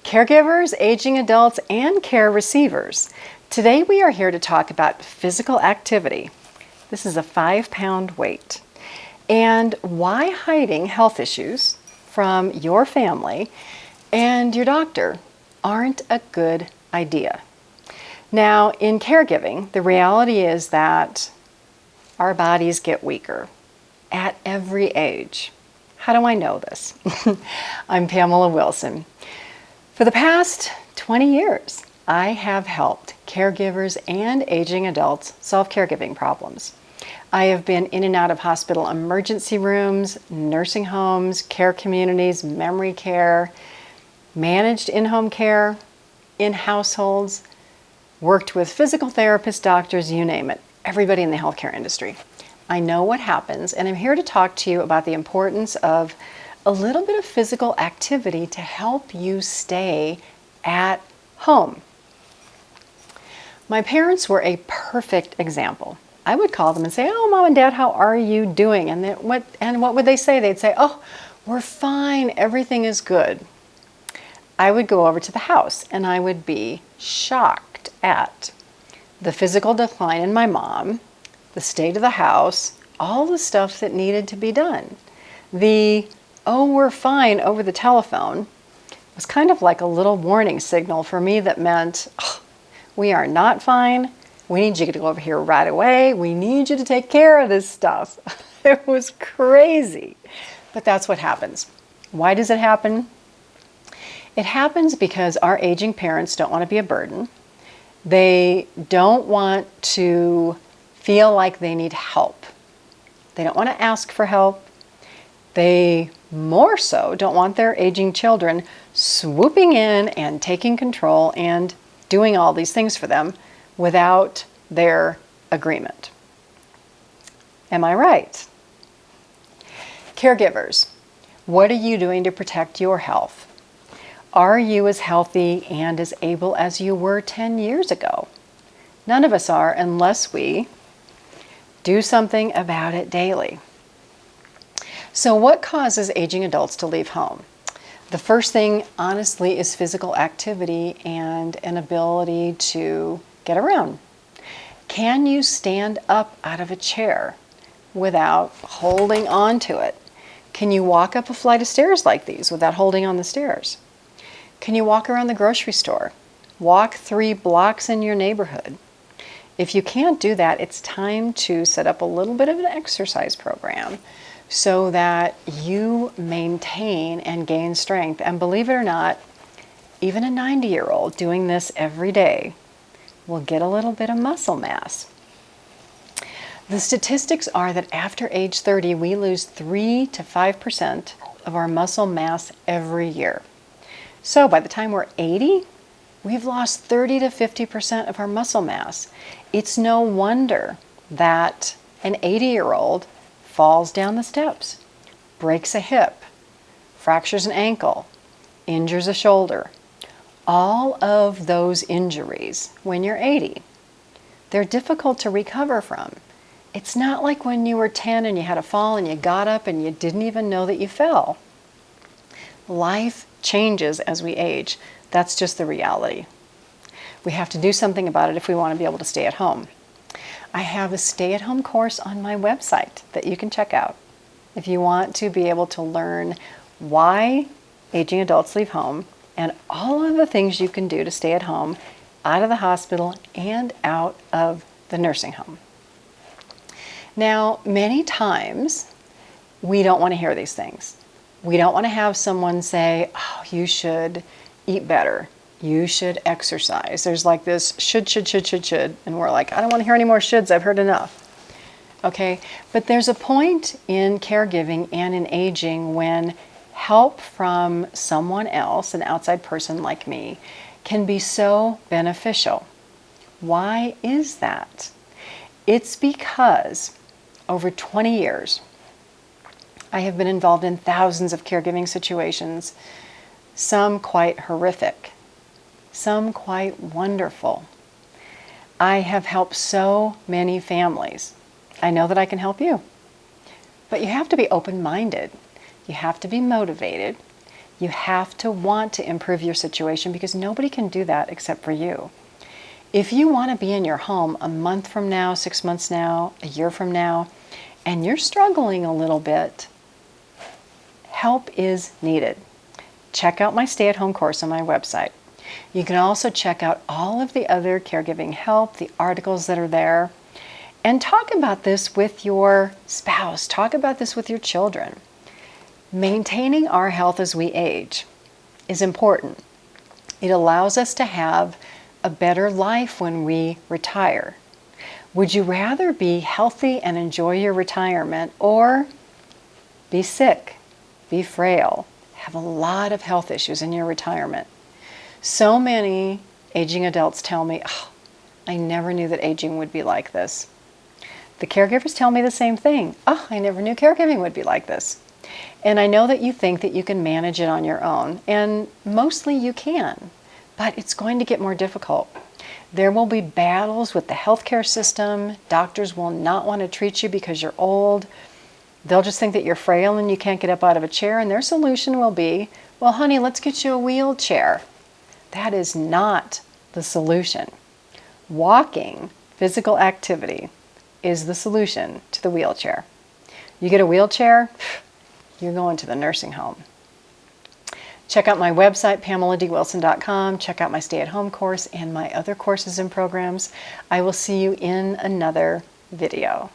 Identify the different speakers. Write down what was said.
Speaker 1: Caregivers, aging adults, and care receivers. Today we are here to talk about physical activity. This is a 5-pound weight. And why hiding health issues from your family and your doctor aren't a good idea. Now, in caregiving, the reality is that our bodies get weaker at every age. How do I know this? I'm Pamela Wilson. For the past 20 years, I have helped caregivers and aging adults solve caregiving problems. I have been in and out of hospital emergency rooms, nursing homes, care communities, memory care, managed in-home care, in households, worked with physical therapists, doctors, you name it, everybody in the healthcare industry. I know what happens, and I'm here to talk to you about the importance of a little bit of physical activity to help you stay at home. My parents were a perfect example. I would call them and say, "Oh, Mom and Dad, how are you doing?" And what would they say? They'd say, "Oh, we're fine, everything is good." I would go over to the house and I would be shocked at the physical decline in my mom, the state of the house, all the stuff that needed to be done. The "oh, we're fine" over the telephone was kind of like a little warning signal for me that meant, "Oh, we are not fine. We need you to go over here right away. We need you to take care of this stuff." It was crazy. But that's what happens. Why does it happen? It happens because our aging parents don't want to be a burden. They don't want to feel like they need help. They don't want to ask for help. They more so don't want their aging children swooping in and taking control and doing all these things for them without their agreement. Am I right? Caregivers, what are you doing to protect your health? Are you as healthy and as able as you were 10 years ago? None of us are unless we do something about it daily. So what causes aging adults to leave home? The first thing, honestly, is physical activity and an ability to get around. Can you stand up out of a chair without holding on to it? Can you walk up a flight of stairs like these without holding on the stairs? Can you walk around the grocery store? Walk 3 blocks in your neighborhood? If you can't do that, it's time to set up a little bit of an exercise program so that you maintain and gain strength. And believe it or not, even a 90-year-old doing this every day will get a little bit of muscle mass. The statistics are that after age 30, we lose 3 to 5% of our muscle mass every year. So by the time we're 80, we've lost 30 to 50% of our muscle mass. It's no wonder that an 80-year-old falls down the steps, breaks a hip, fractures an ankle, injures a shoulder. All of those injuries, when you're 80, they're difficult to recover from. It's not like when you were 10 and you had a fall and you got up and you didn't even know that you fell. Life changes as we age. That's just the reality. We have to do something about it if we want to be able to stay at home. I have a stay-at-home course on my website that you can check out if you want to be able to learn why aging adults leave home and all of the things you can do to stay at home, out of the hospital, and out of the nursing home. Now, many times we don't want to hear these things. We don't want to have someone say, "Oh, you should eat better. You should exercise." There's like this should. And we're like, I don't want to hear any more shoulds. I've heard enough. Okay? But there's a point in caregiving and in aging when help from someone else, an outside person like me, can be so beneficial. Why is that? It's because over 20 years, I have been involved in thousands of caregiving situations, some quite horrific, some quite wonderful. I have helped so many families. I know that I can help you. But you have to be open-minded. You have to be motivated. You have to want to improve your situation because nobody can do that except for you. If you want to be in your home a month from now, 6 months now, a year from now, and you're struggling a little bit, help is needed. Check out my stay-at-home course on my website. You can also check out all of the other caregiving help, the articles that are there, and talk about this with your spouse. Talk about this with your children. Maintaining our health as we age is important. It allows us to have a better life when we retire. Would you rather be healthy and enjoy your retirement, or be sick, be frail, have a lot of health issues in your retirement? So many aging adults tell me, oh, I never knew that aging would be like this. The caregivers tell me the same thing. Oh, I never knew caregiving would be like this. And I know that you think that you can manage it on your own, and mostly you can, but it's going to get more difficult. There will be battles with the healthcare system. Doctors will not want to treat you because you're old. They'll just think that you're frail and you can't get up out of a chair, and their solution will be, well, honey, let's get you a wheelchair. That is not the solution. Walking, physical activity, is the solution to the wheelchair. You get a wheelchair, you're going to the nursing home. Check out my website, PamelaDWilson.com. Check out my stay-at-home course and my other courses and programs. I will see you in another video.